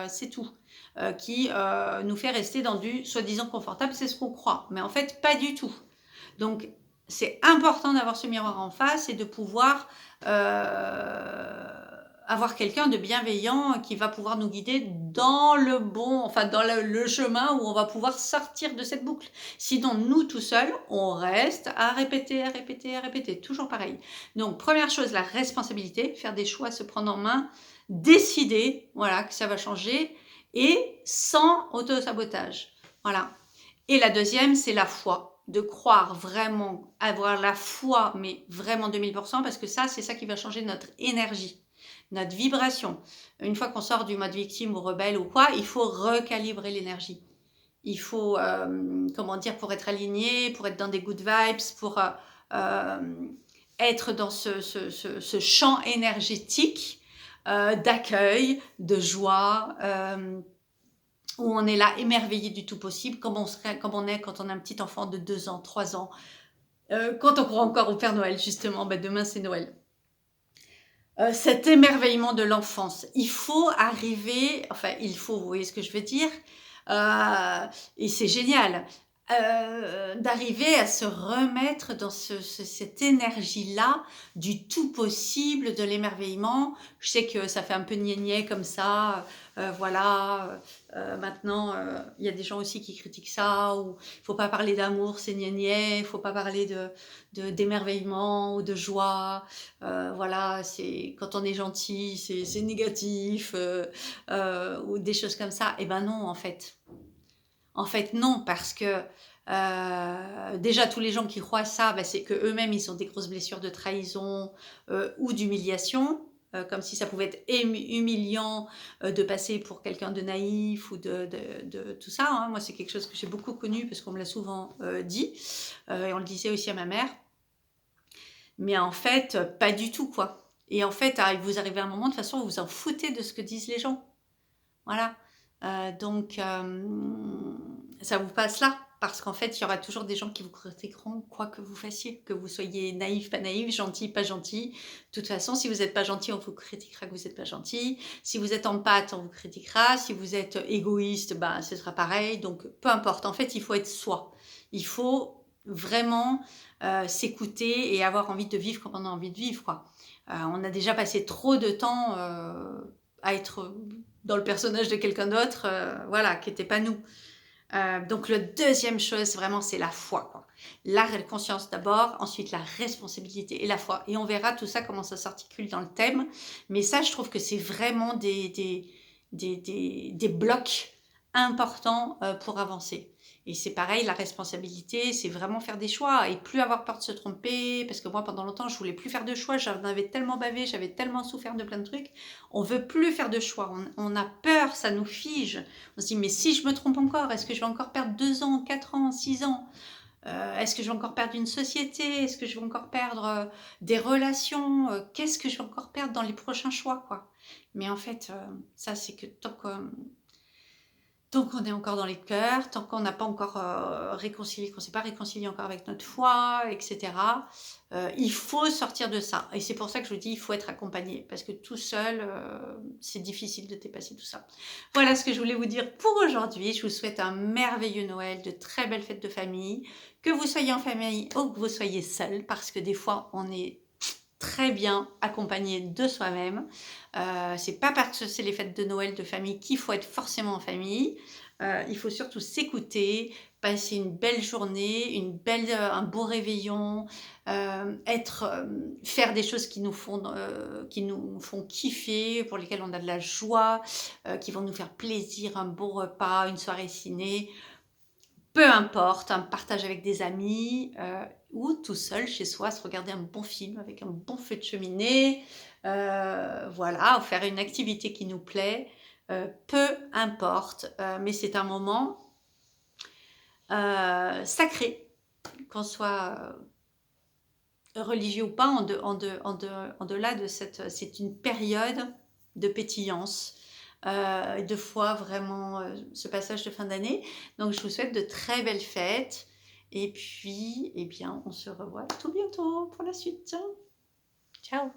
c'est tout, qui nous fait rester dans du soi-disant confortable, c'est ce qu'on croit, mais en fait pas du tout. Donc c'est important d'avoir ce miroir en face et de pouvoir avoir quelqu'un de bienveillant qui va pouvoir nous guider dans le bon, enfin dans le chemin où on va pouvoir sortir de cette boucle. Sinon, nous tout seuls, on reste à répéter, à répéter, à répéter, toujours pareil. Donc première chose, la responsabilité, faire des choix, se prendre en main, décider, voilà, que ça va changer et sans auto-sabotage. Voilà. Et la deuxième, c'est la foi, de croire vraiment, avoir la foi, mais vraiment 2000%, parce que ça, c'est ça qui va changer notre énergie, notre vibration. Une fois qu'on sort du mode victime ou rebelle ou quoi, il faut recalibrer l'énergie. Il faut, comment dire, pour être aligné, pour être dans des good vibes, pour être dans ce champ énergétique d'accueil, de joie, où on est là émerveillé du tout possible, comme on est quand on a un petit enfant de 2 ans, 3 ans, quand on croit encore au Père Noël, justement, demain c'est Noël. Cet émerveillement de l'enfance, il faut arriver, enfin il faut, vous voyez ce que je veux dire, et c'est génial, d'arriver à se remettre dans cette énergie-là du tout possible, de l'émerveillement. Je sais que ça fait un peu niais comme ça, voilà, maintenant il y a des gens aussi qui critiquent ça, ou il faut pas parler d'amour, c'est niais, il faut pas parler d'émerveillement ou de joie, voilà, c'est quand on est gentil, c'est négatif, ou des choses comme ça. Eh ben non, en fait. En fait, non, parce que déjà tous les gens qui croient ça, c'est que eux-mêmes ils ont des grosses blessures de trahison ou d'humiliation. Comme si ça pouvait être humiliant de passer pour quelqu'un de naïf ou de tout ça, hein. Moi, c'est quelque chose que j'ai beaucoup connu parce qu'on me l'a souvent dit, et on le disait aussi à ma mère. Mais en fait, pas du tout, quoi. Et en fait, vous arrivez à un moment, de toute façon, vous vous en foutez de ce que disent les gens. Voilà. Donc, ça vous passe là. Parce qu'en fait, il y aura toujours des gens qui vous critiqueront quoi que vous fassiez. Que vous soyez naïf, pas naïf, gentil, pas gentil. De toute façon, si vous n'êtes pas gentil, on vous critiquera que vous n'êtes pas gentil. Si vous êtes en pâte, on vous critiquera. Si vous êtes égoïste, ce sera pareil. Donc, peu importe. En fait, il faut être soi. Il faut vraiment s'écouter et avoir envie de vivre comme on a envie de vivre, quoi. On a déjà passé trop de temps à être dans le personnage de quelqu'un d'autre, voilà, qui n'était pas nous. Donc, la deuxième chose, vraiment, c'est la foi, quoi. La conscience d'abord, ensuite la responsabilité et la foi. Et on verra tout ça, comment ça s'articule dans le thème. Mais ça, je trouve que c'est vraiment des blocs importants pour avancer. Et c'est pareil, la responsabilité, c'est vraiment faire des choix et plus avoir peur de se tromper. Parce que moi, pendant longtemps, je voulais plus faire de choix. J'en avais tellement bavé, j'avais tellement souffert de plein de trucs. On veut plus faire de choix. On a peur, ça nous fige. On se dit, mais si je me trompe encore, est-ce que je vais encore perdre 2 ans, 4 ans, 6 ans? Est-ce que je vais encore perdre une société? Est-ce que je vais encore perdre des relations? Qu'est-ce que je vais encore perdre dans les prochains choix, quoi? Mais en fait, ça, c'est que tant qu'on est encore dans les cœurs, tant qu'on n'a pas encore réconcilié, qu'on ne s'est pas réconcilié encore avec notre foi, etc., il faut sortir de ça. Et c'est pour ça que je vous dis, il faut être accompagné. Parce que tout seul, c'est difficile de dépasser tout ça. Voilà ce que je voulais vous dire pour aujourd'hui. Je vous souhaite un merveilleux Noël, de très belles fêtes de famille. Que vous soyez en famille ou que vous soyez seul. Parce que des fois, on est très bien accompagné de soi-même. C'est pas parce que c'est les fêtes de Noël de famille qu'il faut être forcément en famille. Il faut surtout s'écouter, passer une belle journée, un beau réveillon, faire des choses qui nous font kiffer, pour lesquelles on a de la joie, qui vont nous faire plaisir, un beau repas, une soirée ciné. Peu importe, un partage avec des amis ou tout seul chez soi, se regarder un bon film avec un bon feu de cheminée, voilà, ou faire une activité qui nous plaît, peu importe, mais c'est un moment sacré, qu'on soit religieux ou pas, en delà de c'est une période de pétillance, de foi vraiment, ce passage de fin d'année. Donc je vous souhaite de très belles fêtes et puis, eh bien, on se revoit tout bientôt pour la suite. Ciao!